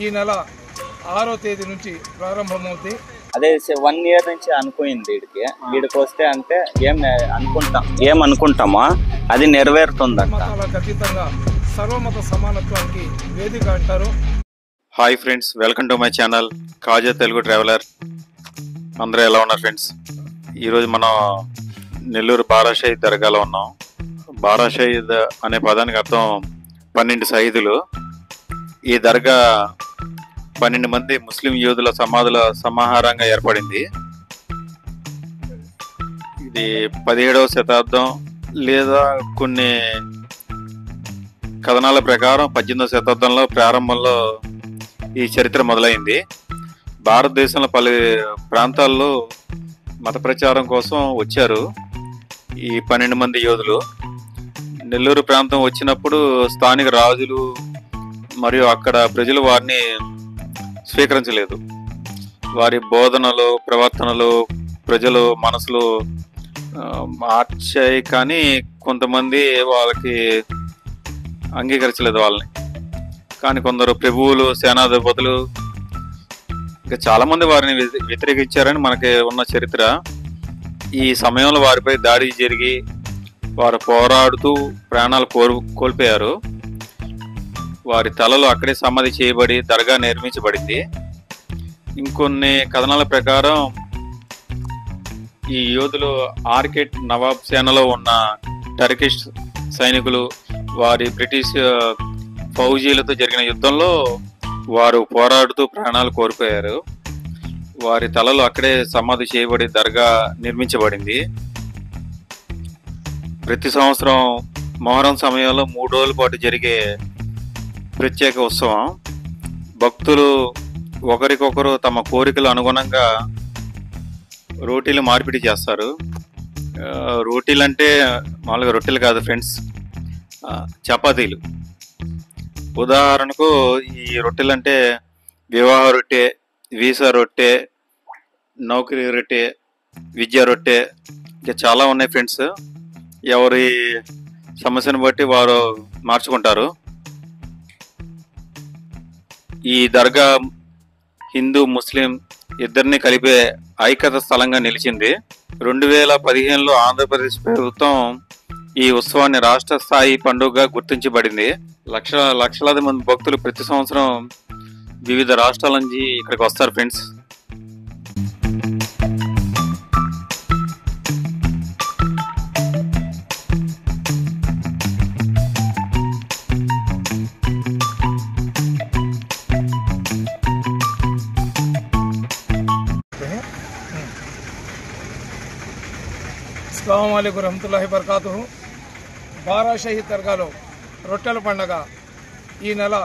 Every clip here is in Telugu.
ఈ నెల 6వ తేదీ నుంచి ప్రారంభమవుతుంది. అదే 1 ఇయర్ నుంచి అనుకుంది వీడికి వస్తే అంటే ఏమనుకుంటామో అది నెరవేరుతుందంట. మతాలకు అతీతంగా సర్వమత సమానత్వానికి వేదిక అంటారు. Hi friends, welcome to my channel Kaja Telugu traveller. అందరూ ఎలా ఉన్నారు ఫ్రెండ్స్? ఈరోజు మనం నెల్లూరు బారా షహీద్ దర్గాలో ఉన్నాం. బారా షహీద్ అనే పదానికి అర్థం 12 షహీదులు. ఈ దర్గా 12 మంది ముస్లిం యోధుల సమాధుల సమాహారంగా ఏర్పడింది. ఇది 17వ శతాబ్దం లేదా కొన్ని కథనాల ప్రకారం 18వ శతాబ్దంలో ప్రారంభంలో ఈ చరిత్ర మొదలైంది. భారతదేశంలో పలు ప్రాంతాల్లో మత ప్రచారం కోసం వచ్చారు ఈ 12 మంది యోధులు. నెల్లూరు ప్రాంతం వచ్చినప్పుడు స్థానిక రాజులు మరియు అక్కడ ప్రజలు వారిని స్వీకరించలేదు. వారి బోధనలు, ప్రవర్తనలు ప్రజలు మనసులు మార్చాయి, కానీ కొంతమంది వాళ్ళకి అంగీకరించలేదు వాళ్ళని. కానీ కొందరు ప్రభువులు, సేనాధిపతులు ఇంకా చాలామంది వారిని వ్యతిరేకించారని మనకి ఉన్న చరిత్ర. ఈ సమయంలో వారిపై దాడి జరిగి వారు పోరాడుతూ ప్రాణాలు కోల్పోయారు. వారి తలలు అక్కడే సమాధి చేయబడి దర్గా నిర్మించబడింది. ఇంకొన్ని కథనాల ప్రకారం ఈ యోధులు ఆర్కెట్ నవాబ్ సేనలో ఉన్న టర్కిష్ సైనికులు వారి బ్రిటిష్ ఫౌజీలతో జరిగిన యుద్ధంలో వారు పోరాడుతూ ప్రాణాలు కోల్పోయారు. వారి తలలు అక్కడే సమాధి చేయబడి దర్గా నిర్మించబడింది. ప్రతి సంవత్సరం మొహరం సమయంలో 3 రోజుల పాటు జరిగే ప్రత్యేక ఉత్సవం. భక్తులు ఒకరికొకరు తమ కోరికలు అనుగుణంగా రోటీలు మార్పిడి చేస్తారు. రోటీలు అంటే మామూలుగా రొట్టెలు కాదు ఫ్రెండ్స్, చపాతీలు. ఉదాహరణకు ఈ రొట్టెలు అంటే వివాహ రొట్టె, వీసా రొట్టె, నౌకరీ రొట్టె, విద్యా రొట్టె, ఇంకా చాలా ఉన్నాయి ఫ్రెండ్స్. ఎవరి సమస్యను బట్టి వారు మార్చుకుంటారు. ఈ దర్గా హిందూ ముస్లిం ఇద్దరిని కలిపే ఐక్యత స్థలంగా నిలిచింది. 2015లో ఆంధ్రప్రదేశ్ ప్రభుత్వం ఈ ఉత్సవాన్ని రాష్ట్ర స్థాయి పండుగగా గుర్తించబడింది. లక్షలాది మంది భక్తులు ప్రతి సంవత్సరం వివిధ రాష్ట్రాల నుంచి ఇక్కడికి వస్తారు ఫ్రెండ్స్. అస్సలాము అలైకుం రహమతుల్లాహి బర్కాతుహు. బారా షహీద్ దర్గాలో రొట్టెల పండగ ఈ నెల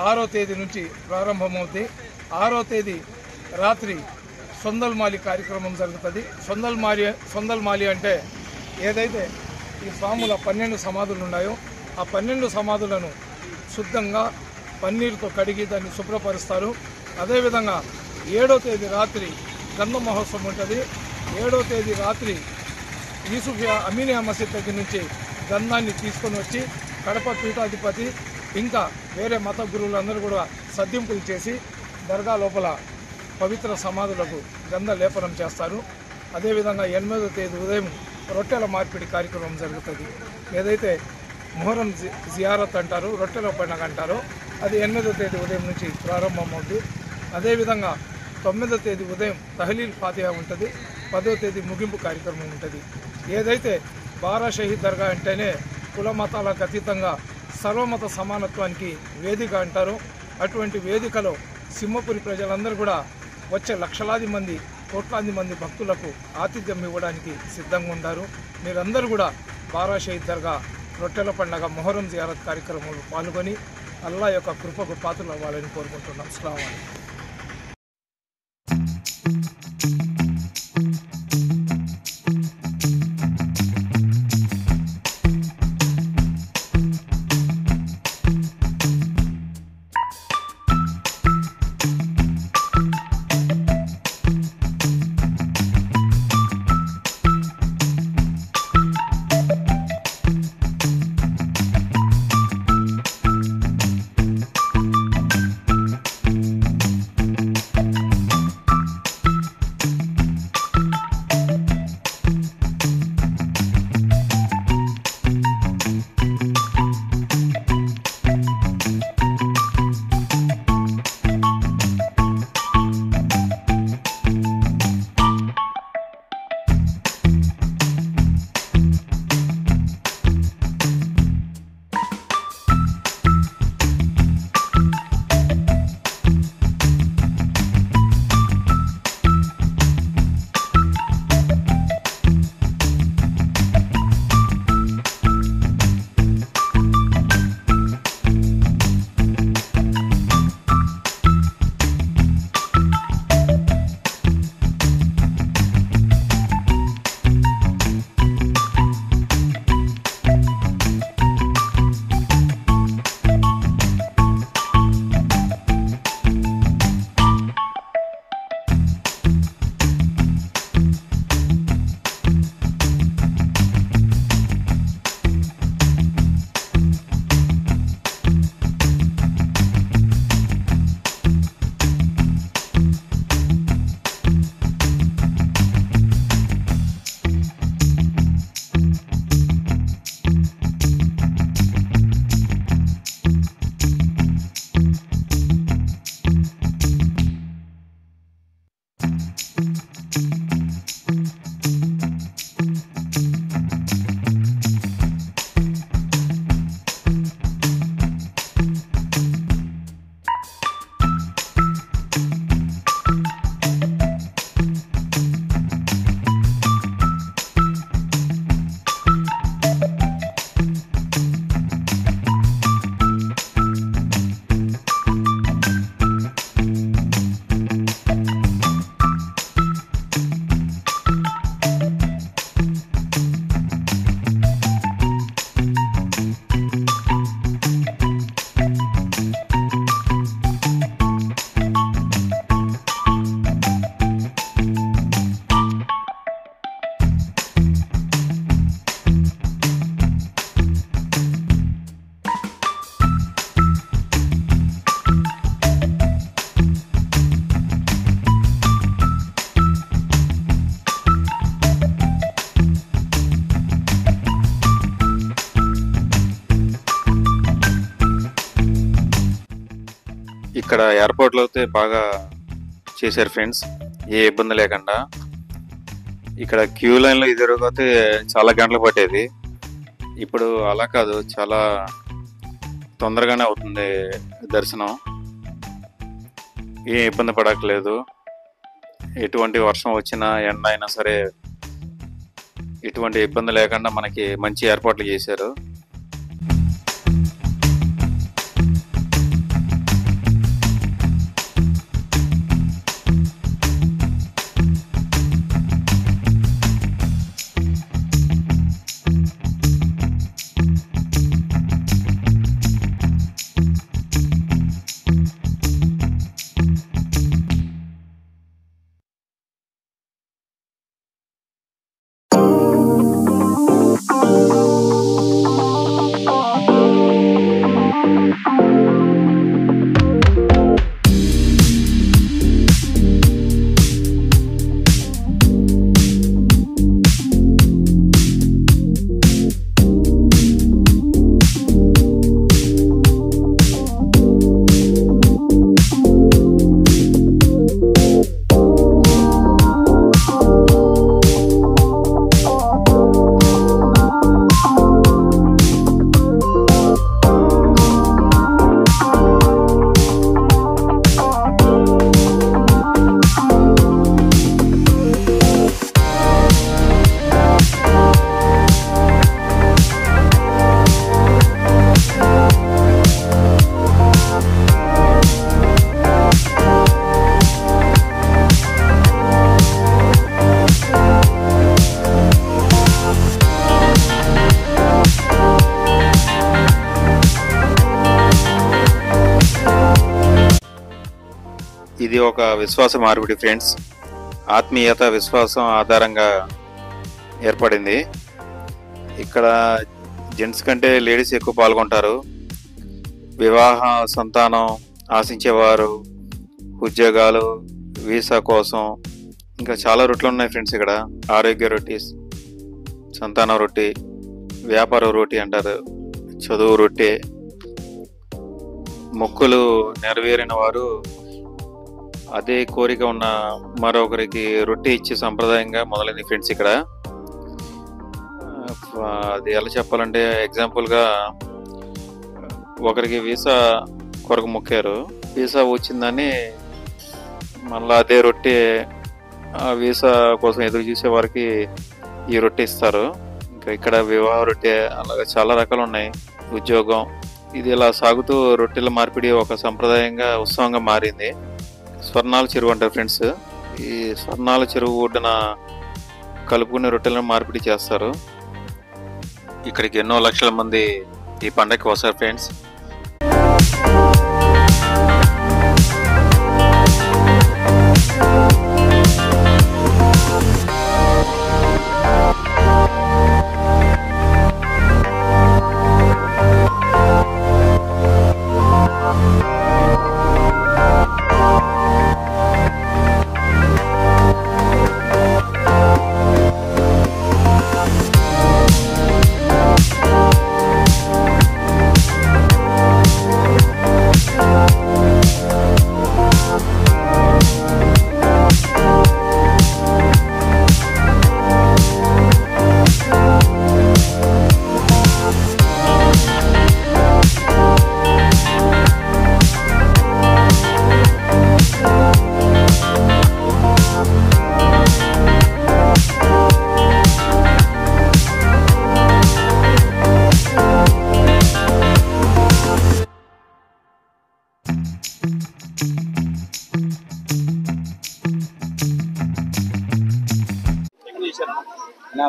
6వ తేదీ నుంచి ప్రారంభమవుతుంది. 6వ తేదీ రాత్రి సొందల్ మాలి కార్యక్రమం జరుగుతుంది. సొందల్ మాలి అంటే ఏదైతే ఈ స్వాముల 12 సమాధులు ఉన్నాయో ఆ 12 సమాధులను శుద్ధంగా పన్నీరుతో కడిగి దాన్ని శుభ్రపరుస్తారు. అదేవిధంగా 7వ తేదీ రాత్రి గంధ మహోత్సవం ఉంటుంది. 7వ తేదీ రాత్రి యూసుఫియా అమీనియా మసీద్ దగ్గర నుంచి గంధాన్ని తీసుకొని వచ్చి కడప పీఠాధిపతి ఇంకా వేరే మత గురువులందరూ కూడా సద్దింపులు చేసి దర్గా లోపల పవిత్ర సమాధులకు గంధ లేపనం చేస్తారు. అదేవిధంగా 8వ తేదీ ఉదయం రొట్టెల మార్పిడి కార్యక్రమం జరుగుతుంది. ఏదైతే మొహరం జియారత్ అంటారు, రొట్టెల పండుగ అంటారో అది 8వ తేదీ ఉదయం నుంచి ప్రారంభమవుతుంది. అదేవిధంగా 9వ తేదీ ఉదయం తహలీల్ ఫాతిహా ఉంటుంది. 10వ తేదీ ముగింపు కార్యక్రమం ఉంటుంది. ఏదైతే బారా షహీద్ దర్గా అంటేనే కుల మతాలకు అతీతంగా సర్వమత సమానత్వానికి వేదిక అంటారు. అటువంటి వేదికలో సింహపురి ప్రజలందరూ కూడా వచ్చే లక్షలాది మంది, కోట్లాది మంది భక్తులకు ఆతిథ్యం ఇవ్వడానికి సిద్ధంగా ఉన్నారు. మీరందరూ కూడా బారా షహీద్ దర్గా రొట్టెల పండగ మొహరం జియారత్ కార్యక్రమంలో పాల్గొని అల్లా యొక్క కృపకు పాత్రలు అవ్వాలని కోరుకుంటున్నాం. అస్సలాము అలైకుం. ఇక్కడ ఎయిర్పోర్ట్లో అయితే బాగా చేశారు ఫ్రెండ్స్, ఏ ఇబ్బంది లేకుండా. ఇక్కడ క్యూ లైన్లో ఎదురుపోతే చాలా గంటలు పట్టేది, ఇప్పుడు అలా కాదు, చాలా తొందరగానే అవుతుంది దర్శనం. ఏ ఇబ్బంది పడట్లేదు, ఎటువంటి వర్షం వచ్చినా ఎండ అయినా సరే ఎటువంటి ఇబ్బంది లేకుండా మనకి మంచి ఏర్పాట్లు చేశారు. ఇది ఒక విశ్వాస మార్పిడి ఫ్రెండ్స్, ఆత్మీయత విశ్వాసం ఆధారంగా ఏర్పడింది. ఇక్కడ జెంట్స్ కంటే లేడీస్ ఎక్కువ పాల్గొంటారు. వివాహ సంతానం ఆశించేవారు, ఉద్యోగాలు, వీసా కోసం ఇంకా చాలా రొట్టెలు ఉన్నాయి ఫ్రెండ్స్. ఇక్కడ ఆరోగ్య రొట్టి, సంతానం రొట్టి, వ్యాపార రొట్టి అంటారు, చదువు రొట్టె, మొక్కులు నెరవేరిన వారు అదే కోరిక ఉన్న మరొకరికి రొట్టె ఇచ్చే సంప్రదాయంగా మొదలైంది ఫ్రెండ్స్. ఇక్కడ అది ఎలా చెప్పాలంటే, ఎగ్జాంపుల్గా ఒకరికి వీసా కొరకు మొక్కారు, వీసా వచ్చిందని మళ్ళీ అదే రొట్టె ఆ వీసా కోసం ఎదురు చూసే వారికి ఈ రొట్టె ఇస్తారు. ఇంకా ఇక్కడ వివాహ రొట్టె, అలాగే చాలా రకాలు ఉన్నాయి. ఉద్యోగం, ఇది ఇలా సాగుతూ రొట్టెల మార్పిడి ఒక సంప్రదాయంగా ఉత్సవంగా మారింది. స్వర్ణాల చెరువు అంటారు ఫ్రెండ్స్, ఈ స్వర్ణాల చెరువు ఒడ్డున కలుపుకునే రొట్టెలను మార్పిడి చేస్తారు. ఇక్కడికి ఎన్నో లక్షల మంది ఈ పండగకి వస్తారు ఫ్రెండ్స్.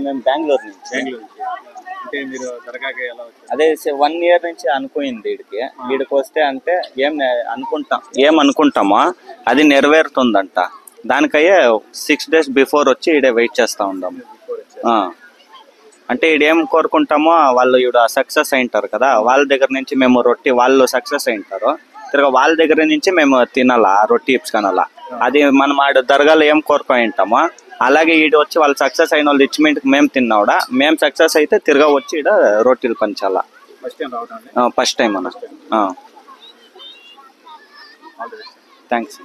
మేము బెంగళూరు నుంచి. అంటే మీరు దర్గాకి ఎలా వచ్చారు? అదే 1 year నుంచి అనుకోయింది వీడికి వస్తే అంటే ఏమనుకుంటామో అది నెరవేరుతుందంట. దానికయ్యే 6 days బిఫోర్ వచ్చి ఈడే వెయిట్ చేస్తా ఉందాం. అంటే ఈడేం కోరుకుంటామో వాళ్ళు ఈడ సక్సెస్ అయింటారు కదా, వాళ్ళ దగ్గర నుంచి మేము రొట్టి, వాళ్ళు సక్సెస్ అయింటారు తిరగ వాళ్ళ దగ్గర నుంచి మేము తినాలా, రొట్టి ఇప్చుకోనాలా. అది మనం ఆడ దర్గాలో ఏం కోరుకొని ఉంటామో అలాగే ఈడ వచ్చి వాళ్ళు సక్సెస్ అయిన వాళ్ళు ఇచ్చిమెంట్కి మేము తిన్నావుడా, మేము సక్సెస్ అయితే తిరగా వచ్చి ఈడ రొట్టెలు పంచాలా. ఫస్ట్ టైం అన్న. థ్యాంక్స్.